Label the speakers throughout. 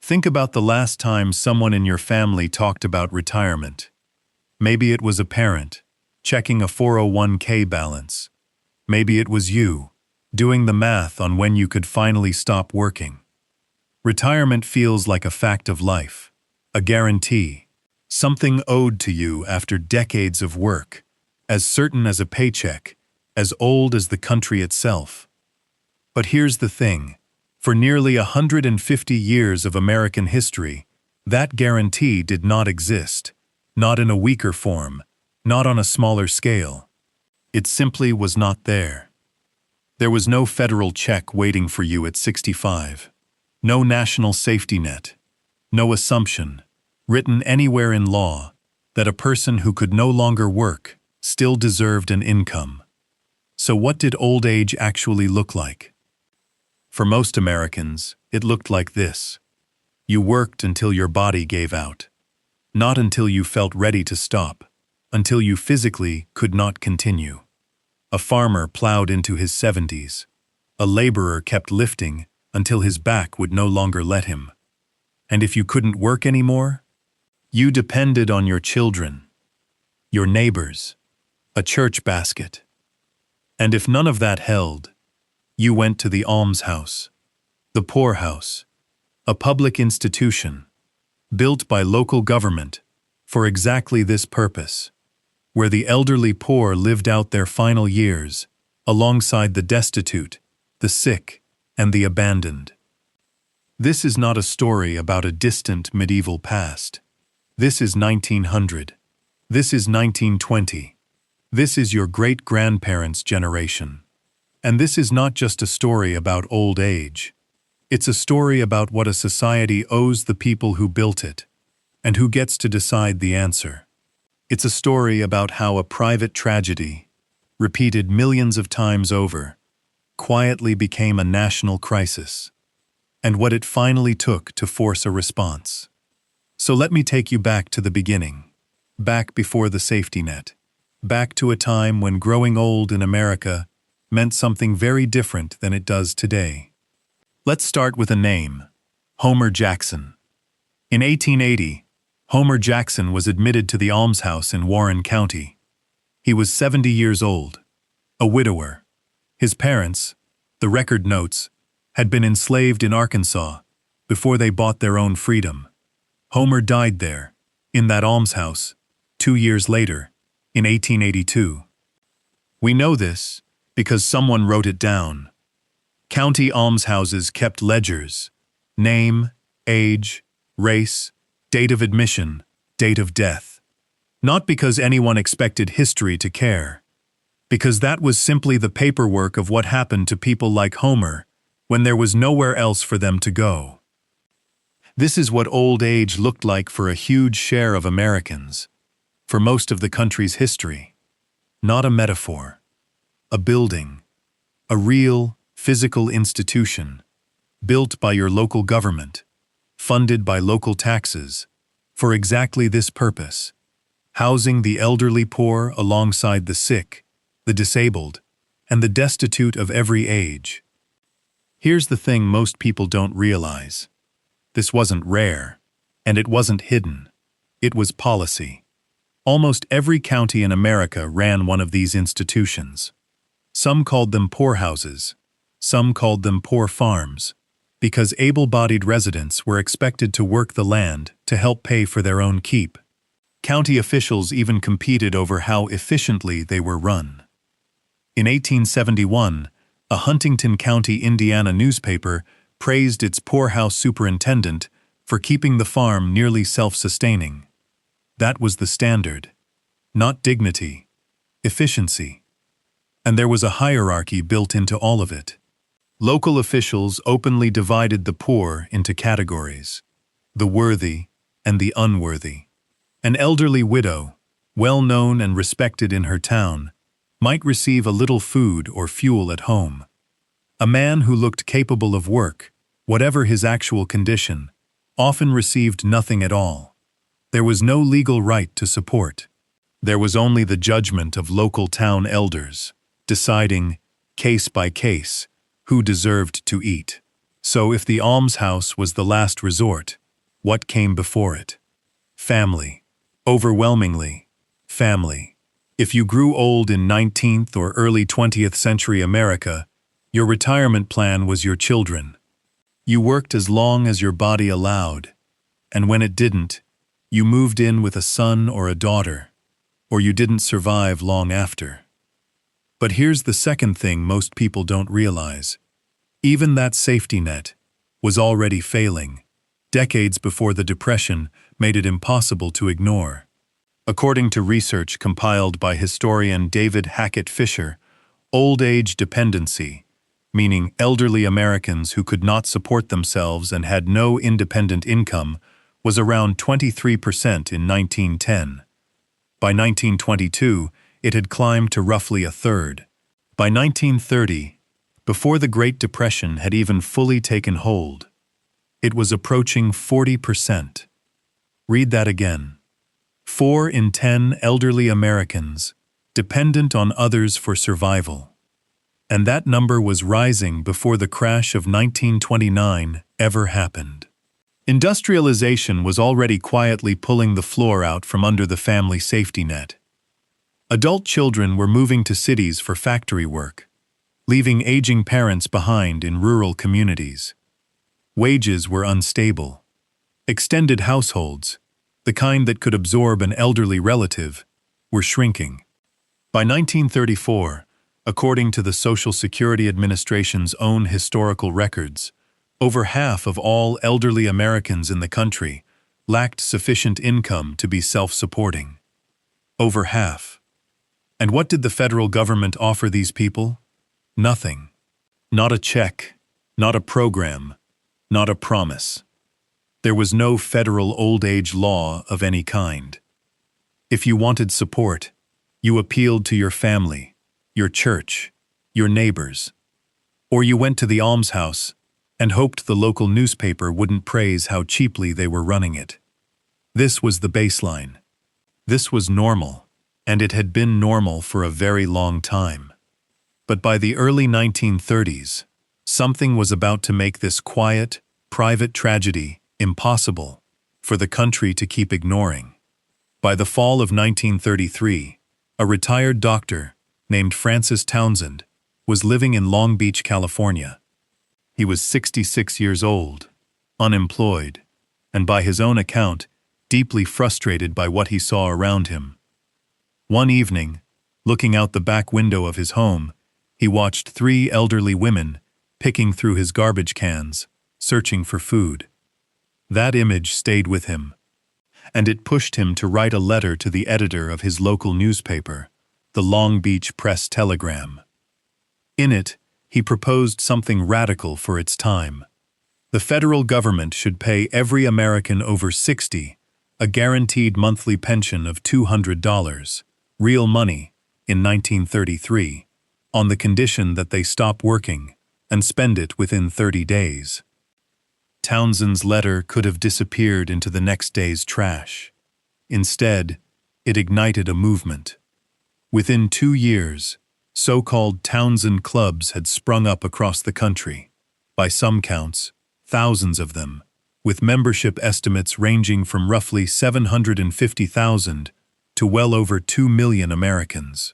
Speaker 1: Think about the last time someone in your family talked about retirement. Maybe it was a parent, checking a 401k balance. Maybe it was you, doing the math on when you could finally stop working. Retirement feels like a fact of life, a guarantee, something owed to you after decades of work, as certain as a paycheck, as old as the country itself. But here's the thing. For nearly 150 years of American history, that guarantee did not exist, not in a weaker form, not on a smaller scale. It simply was not there. There was no federal check waiting for you at 65, no national safety net, no assumption, written anywhere in law, that a person who could no longer work still deserved an income. So what did old age actually look like? For most Americans, it looked like this. You worked until your body gave out. Not until you felt ready to stop, until you physically could not continue. A farmer plowed into his 70s. A laborer kept lifting until his back would no longer let him. And if you couldn't work anymore, you depended on your children, your neighbors, a church basket. And if none of that held, you went to the almshouse, the poorhouse, a public institution, built by local government for exactly this purpose, where the elderly poor lived out their final years alongside the destitute, the sick, and the abandoned. This is not a story about a distant medieval past. This is 1900. This is 1920. This is your great-grandparents' generation. And this is not just a story about old age. It's a story about what a society owes the people who built it, and who gets to decide the answer. It's a story about how a private tragedy, repeated millions of times over, quietly became a national crisis, and what it finally took to force a response. So let me take you back to the beginning, back before the safety net, back to a time when growing old in America meant something very different than it does today. Let's start with a name, Homer Jackson. In 1880, Homer Jackson was admitted to the almshouse in Warren County. He was 70 years old, a widower. His parents, the record notes, had been enslaved in Arkansas before they bought their own freedom. Homer died there, in that almshouse, 2 years later, in 1882. We know this because someone wrote it down. County almshouses kept ledgers, name, age, race, date of admission, date of death. Not because anyone expected history to care, because that was simply the paperwork of what happened to people like Homer when there was nowhere else for them to go. This is what old age looked like for a huge share of Americans, for most of the country's history. Not a metaphor. A building, a real, physical institution, built by your local government, funded by local taxes, for exactly this purpose, housing the elderly poor alongside the sick, the disabled, and the destitute of every age. Here's the thing most people don't realize. This wasn't rare, and it wasn't hidden. It was policy. Almost every county in America ran one of these institutions. Some called them poorhouses, some called them poor farms, because able-bodied residents were expected to work the land to help pay for their own keep. County officials even competed over how efficiently they were run. In 1871, a Huntington County, Indiana newspaper praised its poorhouse superintendent for keeping the farm nearly self-sustaining. That was the standard. Not dignity, efficiency. And there was a hierarchy built into all of it. Local officials openly divided the poor into categories, the worthy and the unworthy. An elderly widow, well known and respected in her town, might receive a little food or fuel at home. A man who looked capable of work, whatever his actual condition, often received nothing at all. There was no legal right to support. There was only the judgment of local town elders, deciding, case by case, who deserved to eat. So if the almshouse was the last resort, what came before it? Family. Overwhelmingly, family. If you grew old in 19th or early 20th century America, your retirement plan was your children. You worked as long as your body allowed, and when it didn't, you moved in with a son or a daughter, or you didn't survive long after. But here's the second thing most people don't realize. Even that safety net was already failing, decades before the Depression made it impossible to ignore. According to research compiled by historian David Hackett Fisher, old age dependency, meaning elderly Americans who could not support themselves and had no independent income, was around 23% in 1910. By 1922, it had climbed to roughly a third. By 1930, before the Great Depression had even fully taken hold, it was approaching 40%. Read that again. 4 in 10 elderly Americans dependent on others for survival. And that number was rising before the crash of 1929 ever happened. Industrialization was already quietly pulling the floor out from under the family safety net. Adult children were moving to cities for factory work, leaving aging parents behind in rural communities. Wages were unstable. Extended households, the kind that could absorb an elderly relative, were shrinking. By 1934, according to the Social Security Administration's own historical records, over half of all elderly Americans in the country lacked sufficient income to be self-supporting. Over half. And what did the federal government offer these people? Nothing. Not a check, not a program, not a promise. There was no federal old age law of any kind. If you wanted support, you appealed to your family, your church, your neighbors, or you went to the almshouse and hoped the local newspaper wouldn't praise how cheaply they were running it. This was the baseline. This was normal, and it had been normal for a very long time. But by the early 1930s, something was about to make this quiet, private tragedy impossible for the country to keep ignoring. By the fall of 1933, a retired doctor named Francis Townsend was living in Long Beach, California. He was 66 years old, unemployed, and by his own account, deeply frustrated by what he saw around him. One evening, looking out the back window of his home, he watched 3 elderly women picking through his garbage cans, searching for food. That image stayed with him, and it pushed him to write a letter to the editor of his local newspaper, the Long Beach Press-Telegram. In it, he proposed something radical for its time. The federal government should pay every American over 60 a guaranteed monthly pension of $200, real money, in 1933, on the condition that they stop working and spend it within 30 days. Townsend's letter could have disappeared into the next day's trash. Instead, it ignited a movement. Within 2 years, so-called Townsend clubs had sprung up across the country. By some counts, thousands of them, with membership estimates ranging from roughly 750,000 to well over 2 million Americans.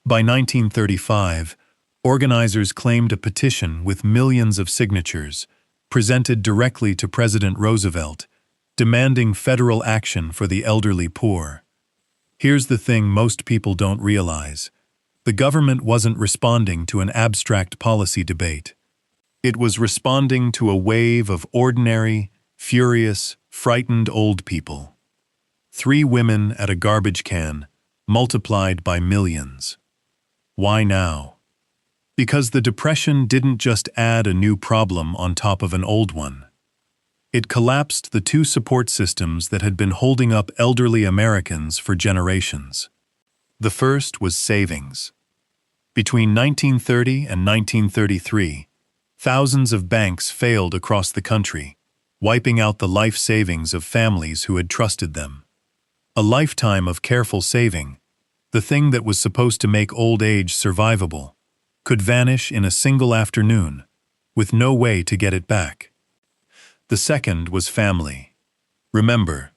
Speaker 1: By 1935, organizers claimed a petition with millions of signatures, presented directly to President Roosevelt, demanding federal action for the elderly poor. Here's the thing most people don't realize. The government wasn't responding to an abstract policy debate. It was responding to a wave of ordinary, furious, frightened old people. 3 women at a garbage can, multiplied by millions. Why now? Because the Depression didn't just add a new problem on top of an old one. It collapsed the 2 support systems that had been holding up elderly Americans for generations. The first was savings. Between 1930 and 1933, thousands of banks failed across the country, wiping out the life savings of families who had trusted them. A lifetime of careful saving, the thing that was supposed to make old age survivable, could vanish in a single afternoon, with no way to get it back. The second was family. Remember,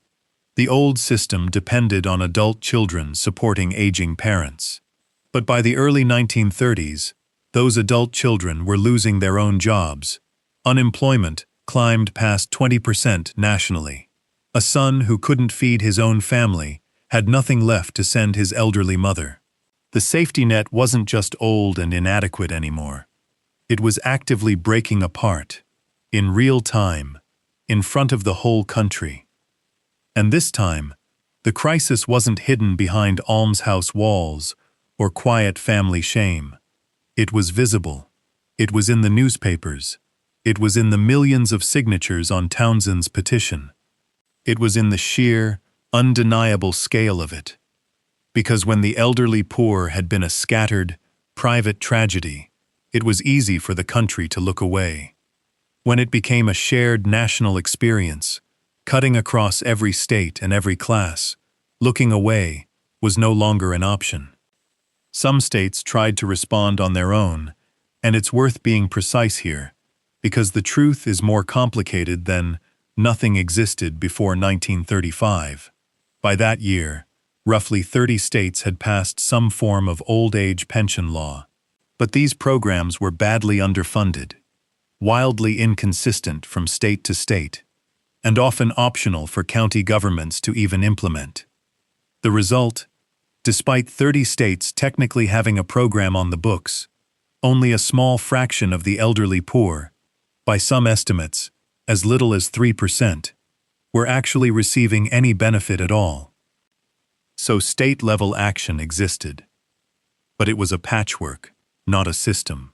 Speaker 1: the old system depended on adult children supporting aging parents. But by the early 1930s, those adult children were losing their own jobs. Unemployment climbed past 20% nationally. A son who couldn't feed his own family had nothing left to send his elderly mother. The safety net wasn't just old and inadequate anymore. It was actively breaking apart, in real time, in front of the whole country. And this time, the crisis wasn't hidden behind almshouse walls or quiet family shame. It was visible. It was in the newspapers. It was in the millions of signatures on Townsend's petition. It was in the sheer, undeniable scale of it. Because when the elderly poor had been a scattered, private tragedy, it was easy for the country to look away. When it became a shared national experience, cutting across every state and every class, looking away was no longer an option. Some states tried to respond on their own, and it's worth being precise here, because the truth is more complicated than nothing existed before 1935. By that year, roughly 30 states had passed some form of old age pension law. But these programs were badly underfunded, wildly inconsistent from state to state, and often optional for county governments to even implement. The result, despite 30 states technically having a program on the books, only a small fraction of the elderly poor, by some estimates, as little as 3%, were actually receiving any benefit at all. So state-level action existed. But it was a patchwork, not a system.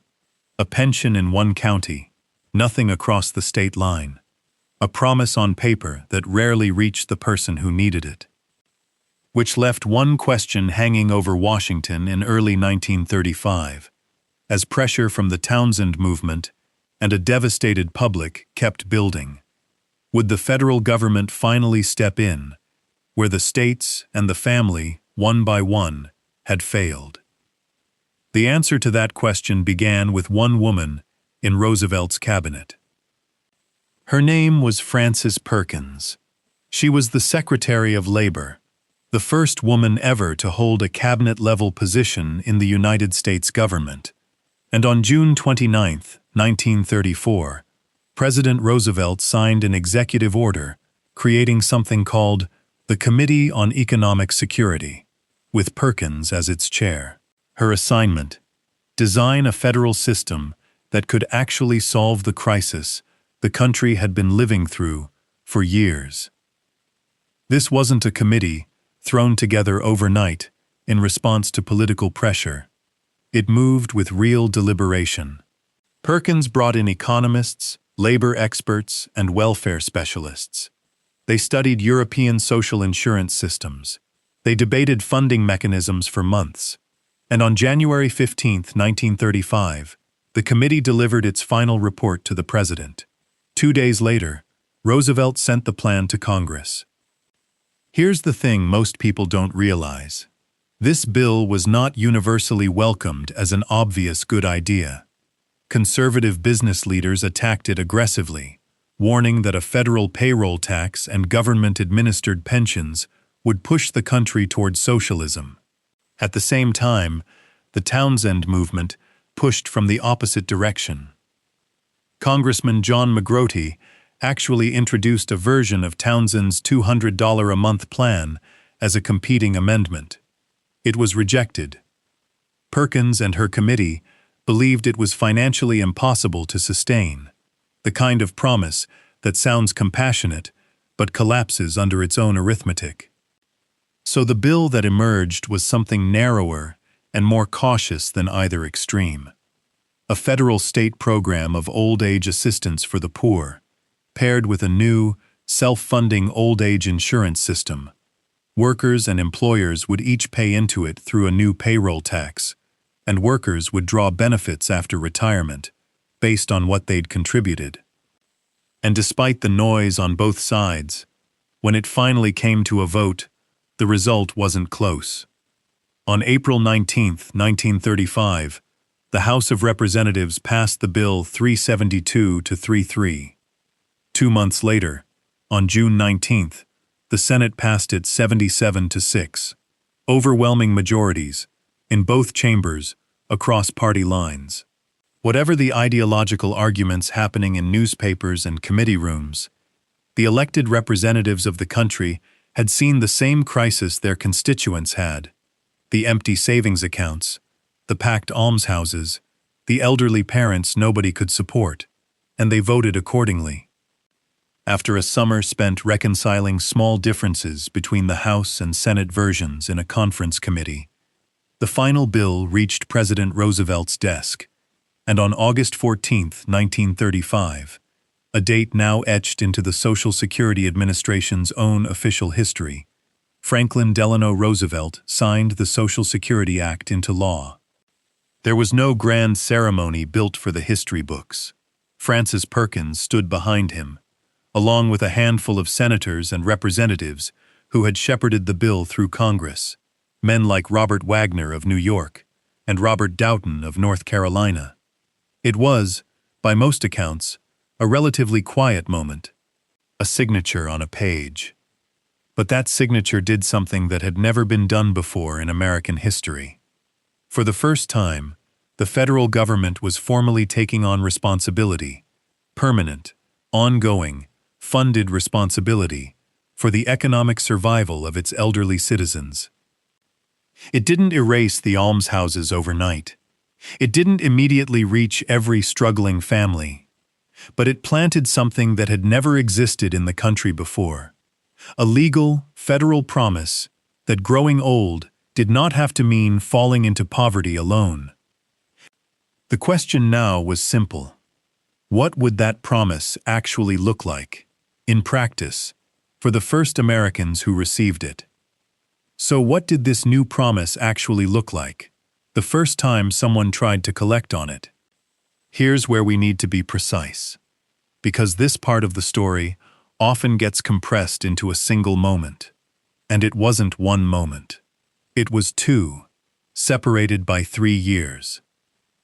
Speaker 1: A pension in one county, nothing across the state line. A promise on paper that rarely reached the person who needed it. Which left one question hanging over Washington in early 1935, as pressure from the Townsend movement and a devastated public kept building. Would the federal government finally step in, where the states and the family, one by one, had failed? The answer to that question began with one woman in Roosevelt's cabinet. Her name was Frances Perkins. She was the Secretary of Labor, the first woman ever to hold a cabinet-level position in the United States government. And on June 29, 1934, President Roosevelt signed an executive order creating something called the Committee on Economic Security, with Perkins as its chair. Her assignment: design a federal system that could actually solve the crisis the country had been living through for years. This wasn't a committee thrown together overnight in response to political pressure. It moved with real deliberation. Perkins brought in economists, labor experts, and welfare specialists. They studied European social insurance systems. They debated funding mechanisms for months. And on January 15, 1935, the committee delivered its final report to the president. 2 days later, Roosevelt sent the plan to Congress. Here's the thing most people don't realize. This bill was not universally welcomed as an obvious good idea. Conservative business leaders attacked it aggressively, warning that a federal payroll tax and government-administered pensions would push the country toward socialism. At the same time, the Townsend movement pushed from the opposite direction. Congressman John McGrotty actually introduced a version of Townsend's $200 a month plan as a competing amendment. It was rejected. Perkins and her committee believed it was financially impossible to sustain, the kind of promise that sounds compassionate but collapses under its own arithmetic. So the bill that emerged was something narrower and more cautious than either extreme. A federal state program of old age assistance for the poor, paired with a new, self-funding old age insurance system. Workers and employers would each pay into it through a new payroll tax, and workers would draw benefits after retirement, based on what they'd contributed. And despite the noise on both sides, when it finally came to a vote, the result wasn't close. On April 19, 1935, The House of Representatives passed the bill 372 to 3-3. 2 months later, on June 19th, the Senate passed it 77 to 6. Overwhelming majorities, in both chambers, across party lines. Whatever the ideological arguments happening in newspapers and committee rooms, the elected representatives of the country had seen the same crisis their constituents had: the empty savings accounts, the packed almshouses, the elderly parents nobody could support, and they voted accordingly. After a summer spent reconciling small differences between the House and Senate versions in a conference committee, the final bill reached President Roosevelt's desk, and on August 14, 1935, a date now etched into the Social Security Administration's own official history, Franklin Delano Roosevelt signed the Social Security Act into law. There was no grand ceremony built for the history books. Francis Perkins stood behind him, along with a handful of senators and representatives who had shepherded the bill through Congress, men like Robert Wagner of New York and Robert Doughton of North Carolina. It was, by most accounts, a relatively quiet moment, a signature on a page. But that signature did something that had never been done before in American history. For the first time, the federal government was formally taking on responsibility, permanent, ongoing, funded responsibility, for the economic survival of its elderly citizens. It didn't erase the almshouses overnight. It didn't immediately reach every struggling family. But it planted something that had never existed in the country before: a legal, federal promise that growing old did not have to mean falling into poverty alone. The question now was simple. What would that promise actually look like, in practice, for the first Americans who received it? So what did this new promise actually look like, the first time someone tried to collect on it? Here's where we need to be precise, because this part of the story often gets compressed into a single moment. And it wasn't one moment. It was two, separated by 3 years.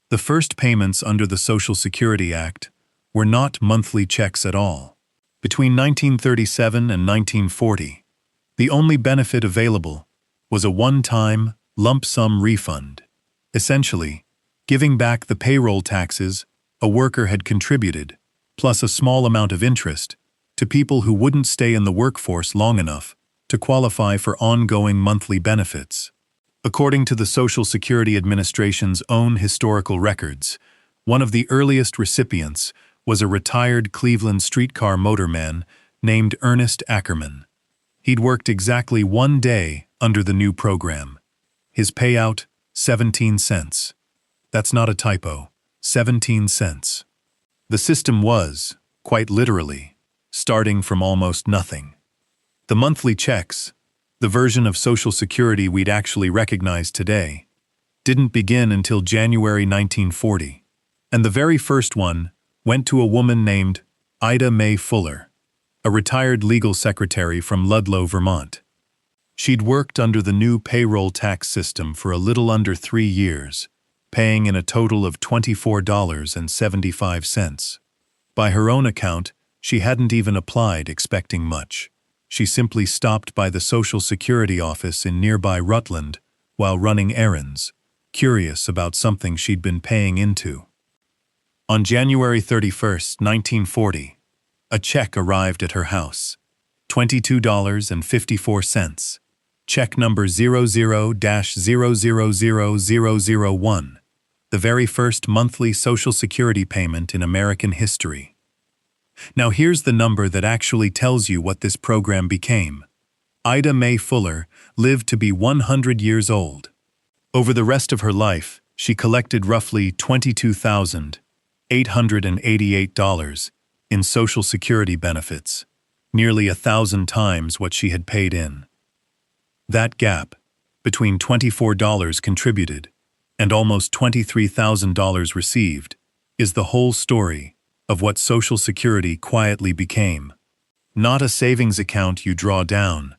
Speaker 1: The first payments under the Social Security Act were not monthly checks at all. Between 1937 and 1940, the only benefit available was a one-time, lump sum refund, essentially giving back the payroll taxes a worker had contributed, plus a small amount of interest, to people who wouldn't stay in the workforce long enough to qualify for ongoing monthly benefits. According to the Social Security Administration's own historical records, one of the earliest recipients was a retired Cleveland streetcar motorman named Ernest Ackerman. He'd worked exactly 1 day under the new program. His payout, 17 cents. That's not a typo. 17 cents. The system was, quite literally, starting from almost nothing. The monthly checks, the version of Social Security we'd actually recognize today, didn't begin until January 1940, and the very first one went to a woman named Ida Mae Fuller, a retired legal secretary from Ludlow, Vermont. She'd worked under the new payroll tax system for a little under 3 years, paying in a total of $24.75. By her own account, she hadn't even applied expecting much. She simply stopped by the Social Security office in nearby Rutland while running errands, curious about something she'd been paying into. On January 31, 1940, a check arrived at her house, $22.54, check number 00-000001, the very first monthly Social Security payment in American history. Now here's the number that actually tells you what this program became. Ida Mae Fuller lived to be 100 years old. Over the rest of her life, she collected roughly $22,888 in Social Security benefits, nearly 1,000 times what she had paid in. That gap, between $24 contributed and almost $23,000 received, is the whole story of what Social Security quietly became. Not a savings account you draw down,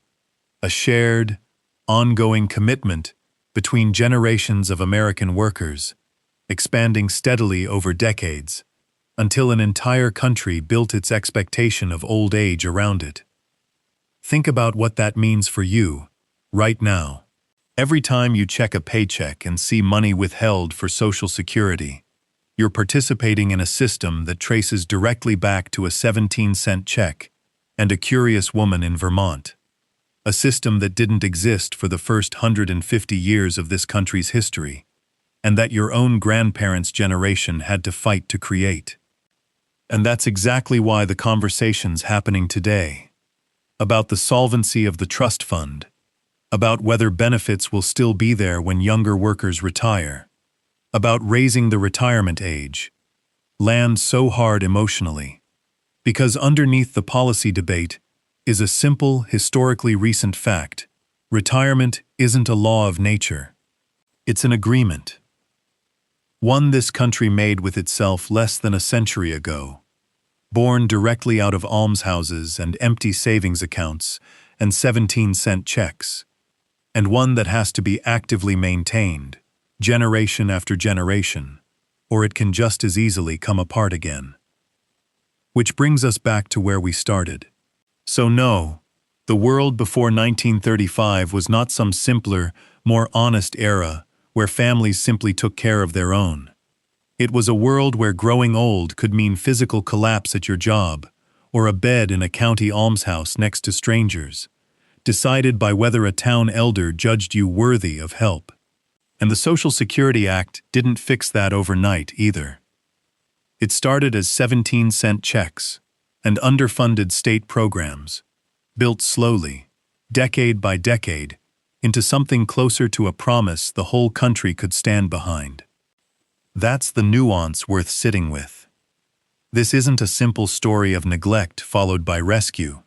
Speaker 1: a shared, ongoing commitment between generations of American workers, expanding steadily over decades, until an entire country built its expectation of old age around it. Think about what that means for you, right now. Every time you check a paycheck and see money withheld for Social Security, you're participating in a system that traces directly back to a 17-cent check and a curious woman in Vermont. A system that didn't exist for the first 150 years of this country's history, and that your own grandparents' generation had to fight to create. And that's exactly why the conversation's happening today. About the solvency of the trust fund, about whether benefits will still be there when younger workers retire, about raising the retirement age, land so hard emotionally, because underneath the policy debate is a simple, historically recent fact. Retirement isn't a law of nature. It's an agreement. One this country made with itself less than a century ago, born directly out of almshouses and empty savings accounts and 17-cent checks, and one that has to be actively maintained, generation after generation, or it can just as easily come apart again. Which brings us back to where we started. So no, the world before 1935 was not some simpler, more honest era where families simply took care of their own. It was a world where growing old could mean physical collapse at your job, or a bed in a county almshouse next to strangers, decided by whether a town elder judged you worthy of help. And the Social Security Act didn't fix that overnight either. It started as 17-cent checks and underfunded state programs, built slowly, decade by decade, into something closer to a promise the whole country could stand behind. That's the nuance worth sitting with. This isn't a simple story of neglect followed by rescue.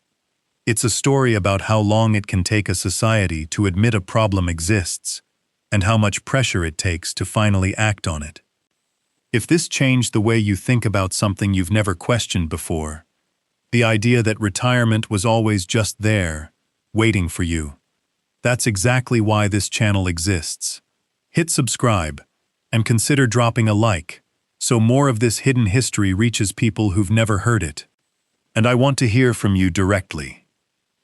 Speaker 1: It's a story about how long it can take a society to admit a problem exists, and how much pressure it takes to finally act on it. If this changed the way you think about something you've never questioned before, the idea that retirement was always just there, waiting for you, that's exactly why this channel exists. Hit subscribe, and consider dropping a like, so more of this hidden history reaches people who've never heard it. And I want to hear from you directly.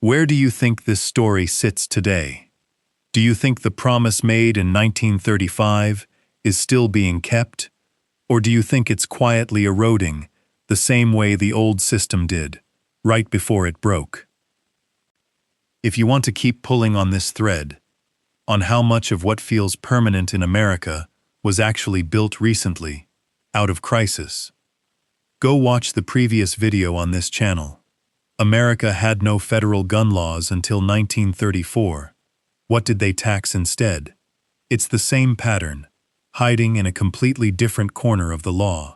Speaker 1: Where do you think this story sits today? Do you think the promise made in 1935 is still being kept? Or do you think it's quietly eroding, the same way the old system did, right before it broke? If you want to keep pulling on this thread, on how much of what feels permanent in America was actually built recently, out of crisis, go watch the previous video on this channel. America had no federal gun laws until 1934. What did they tax instead? It's the same pattern, hiding in a completely different corner of the law.